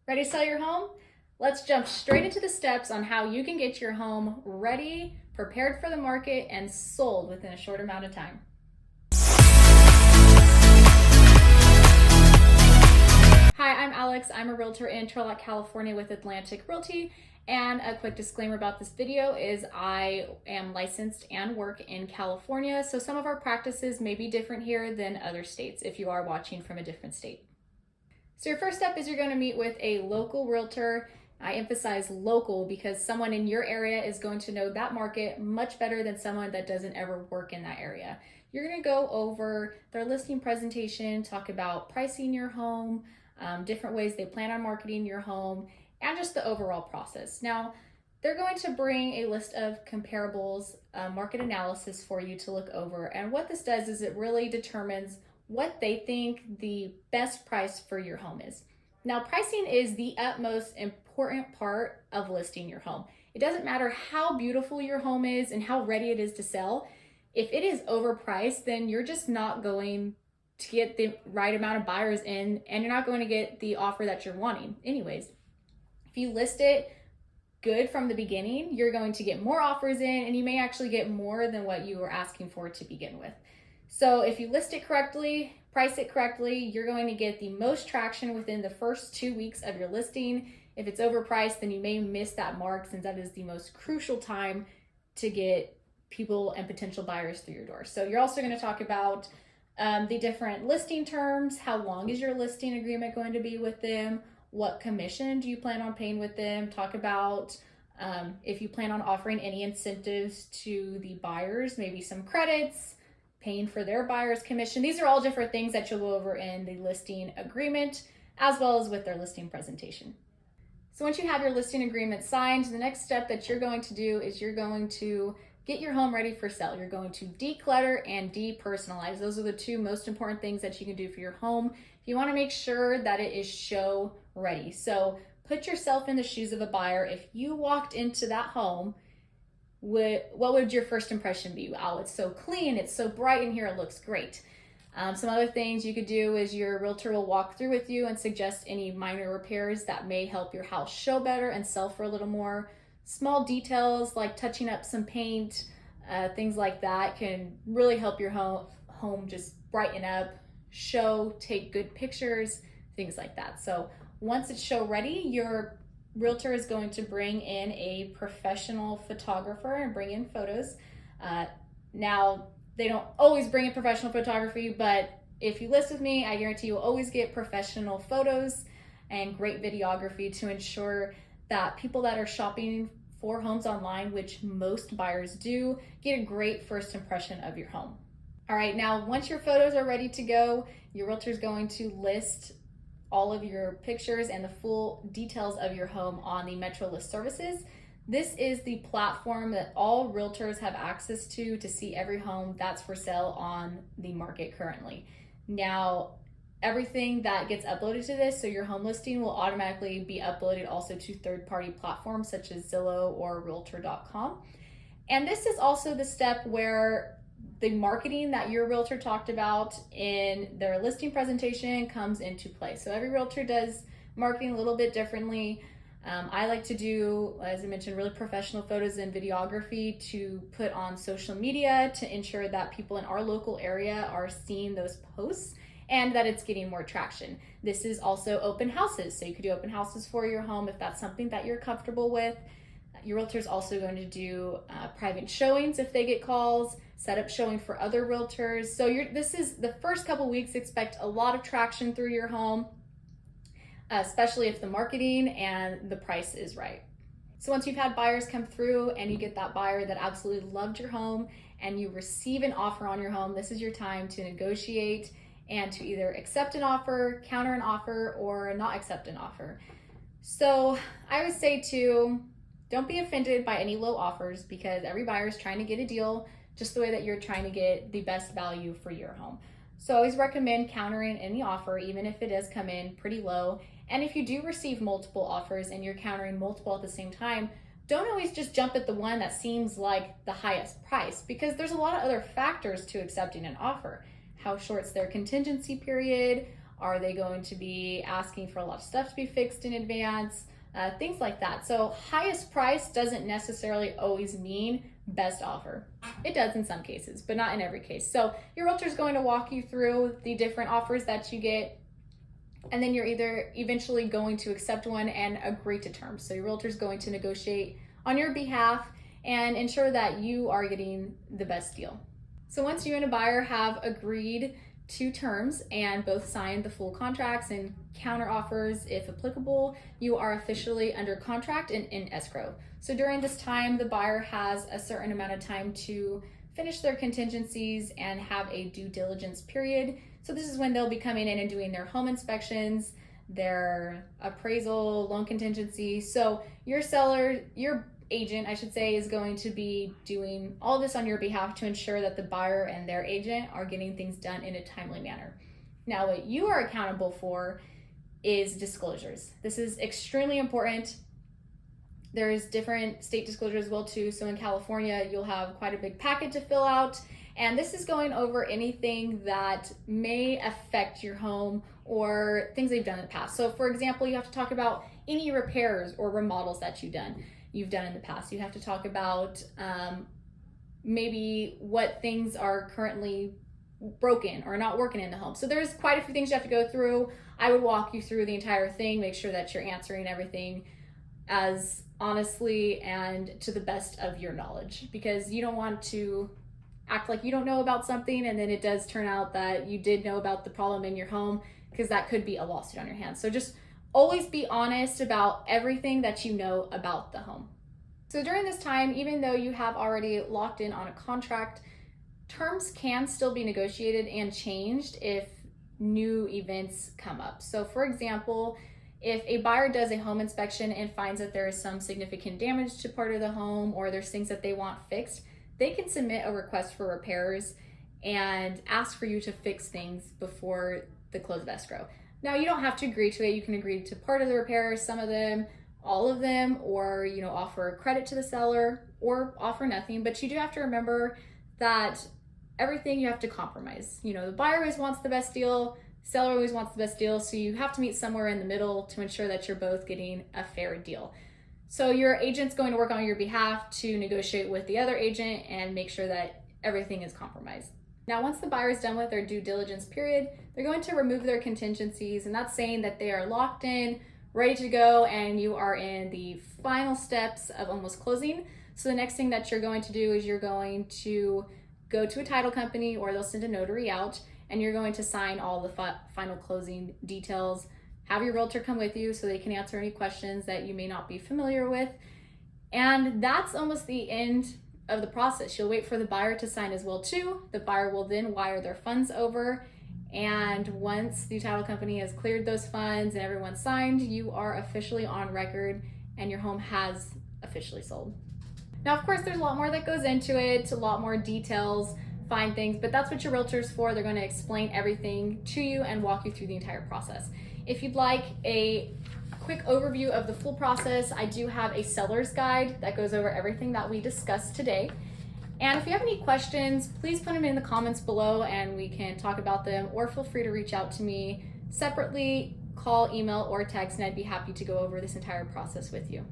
Ready to sell your home? Let's jump straight into the steps on how you can get your home ready, prepared for the market, and sold within a short amount of time. Hi, I'm Alex. I'm a realtor in Turlock, California with Atlantic Realty. And a quick disclaimer about this video is I am licensed and work in California, so some of our practices may be different here than other states if you are watching from a different state. So your first step is you're going to meet with a local realtor. I emphasize local because someone in your area is going to know that market much better than someone that doesn't ever work in that area. You're going to go over their listing presentation, talk about pricing your home, different ways they plan on marketing your home, and just the overall process. Now, they're going to bring a list of comparables, market analysis for you to look over. And what this does is it really determines what they think the best price for your home is. Now, pricing is the utmost important part of listing your home. It doesn't matter how beautiful your home is and how ready it is to sell. If it is overpriced, then you're just not going to get the right amount of buyers in, and you're not going to get the offer that you're wanting anyways. If you list it good from the beginning, you're going to get more offers in, and you may actually get more than what you were asking for to begin with. So if you list it correctly, price it correctly, you're going to get the most traction within the first 2 weeks of your listing. If it's overpriced, then you may miss that mark, since that is the most crucial time to get people and potential buyers through your door. So you're also going to talk about the different listing terms. How long is your listing agreement going to be with them? What commission do you plan on paying with them? Talk about if you plan on offering any incentives to the buyers, maybe some credits, paying for their buyer's commission. These are all different things that you'll go over in the listing agreement, as well as with their listing presentation. So once you have your listing agreement signed, the next step that you're going to do is you're going to get your home ready for sale. You're going to declutter and depersonalize. Those are the two most important things that you can do for your home. You want to make sure that it is show ready. So put yourself in the shoes of a buyer. If you walked into that home, what would your first impression be? Wow, it's so clean, it's so bright in here, it looks great. Some other things you could do is your realtor will walk through with you and suggest any minor repairs that may help your house show better and sell for a little more. Small details like touching up some paint, things like that can really help your home just brighten up, show, take good pictures, things like that. So once it's show ready, your realtor is going to bring in a professional photographer and bring in photos. Now, they don't always bring in professional photography, but if you list with me, I guarantee you'll always get professional photos and great videography to ensure that people that are shopping for homes online, which most buyers do, get a great first impression of your home. All right, now once your photos are ready to go, your realtor is going to list all of your pictures and the full details of your home on the Metro List Services. This is the platform that all realtors have access to see every home that's for sale on the market currently. Now, everything that gets uploaded to this, so your home listing will automatically be uploaded also to third-party platforms such as Zillow or realtor.com. And this is also the step where the marketing that your realtor talked about in their listing presentation comes into play. So every realtor does marketing a little bit differently. I like to do, as I mentioned, really professional photos and videography to put on social media to ensure that people in our local area are seeing those posts and that it's getting more traction. This is also open houses. So you could do open houses for your home if that's something that you're comfortable with. Your realtor is also going to do private showings if they get calls, set up showing for other realtors. So this is the first couple weeks, expect a lot of traction through your home, especially if the marketing and the price is right. So once you've had buyers come through and you get that buyer that absolutely loved your home and you receive an offer on your home, this is your time to negotiate and to either accept an offer, counter an offer, or not accept an offer. So I would say don't be offended by any low offers, because every buyer is trying to get a deal just the way that you're trying to get the best value for your home. So I always recommend countering any offer, even if it does come in pretty low. And if you do receive multiple offers and you're countering multiple at the same time, don't always just jump at the one that seems like the highest price, because there's a lot of other factors to accepting an offer. How short's their contingency period? Are they going to be asking for a lot of stuff to be fixed in advance? Things like that. So highest price doesn't necessarily always mean best offer. It does in some cases, but not in every case. So your realtor is going to walk you through the different offers that you get, and then you're either eventually going to accept one and agree to terms. So your realtor is going to negotiate on your behalf and ensure that you are getting the best deal. So once you and a buyer have agreed to terms and both signed the full contracts and counter offers if applicable, you are officially under contract and in escrow. So during this time, the buyer has a certain amount of time to finish their contingencies and have a due diligence period. So this is when they'll be coming in and doing their home inspections, their appraisal, loan contingency. So your agent, I should say, is going to be doing all this on your behalf to ensure that the buyer and their agent are getting things done in a timely manner. Now, what you are accountable for is disclosures. This is extremely important. There's different state disclosures as well too. So in California, you'll have quite a big packet to fill out. And this is going over anything that may affect your home or things they've done in the past. So for example, you have to talk about any repairs or remodels that you've done in the past. You have to talk about maybe what things are currently broken or not working in the home. So there's quite a few things you have to go through. I would walk you through the entire thing, make sure that you're answering everything as honestly and to the best of your knowledge, because you don't want to act like you don't know about something and then it does turn out that you did know about the problem in your home, because that could be a lawsuit on your hands. So just always be honest about everything that you know about the home. So during this time, even though you have already locked in on a contract, terms can still be negotiated and changed if new events come up. So for example, if a buyer does a home inspection and finds that there is some significant damage to part of the home or there's things that they want fixed, they can submit a request for repairs and ask for you to fix things before the close of escrow. Now, you don't have to agree to it. You can agree to part of the repairs, some of them, all of them, or offer credit to the seller or offer nothing. But you do have to remember that everything you have to compromise. The buyer always wants the best deal, seller always wants the best deal, so you have to meet somewhere in the middle to ensure that you're both getting a fair deal. So your agent's going to work on your behalf to negotiate with the other agent and make sure that everything is compromised. Now, once the buyer is done with their due diligence period, they're going to remove their contingencies, and that's saying that they are locked in, ready to go, and you are in the final steps of almost closing. So the next thing that you're going to do is you're going to go to a title company, or they'll send a notary out, and you're going to sign all the final closing details. Have your realtor come with you so they can answer any questions that you may not be familiar with. And that's almost the end of the process. You'll wait for the buyer to sign as well too. The buyer will then wire their funds over. And once the title company has cleared those funds and everyone's signed, you are officially on record and your home has officially sold. Now, of course, there's a lot more that goes into it, a lot more details, fine things, but that's what your realtor's for. They're going to explain everything to you and walk you through the entire process. If you'd like a quick overview of the full process, I do have a seller's guide that goes over everything that we discussed today. And if you have any questions, please put them in the comments below and we can talk about them, or feel free to reach out to me separately, call, email, or text, and I'd be happy to go over this entire process with you.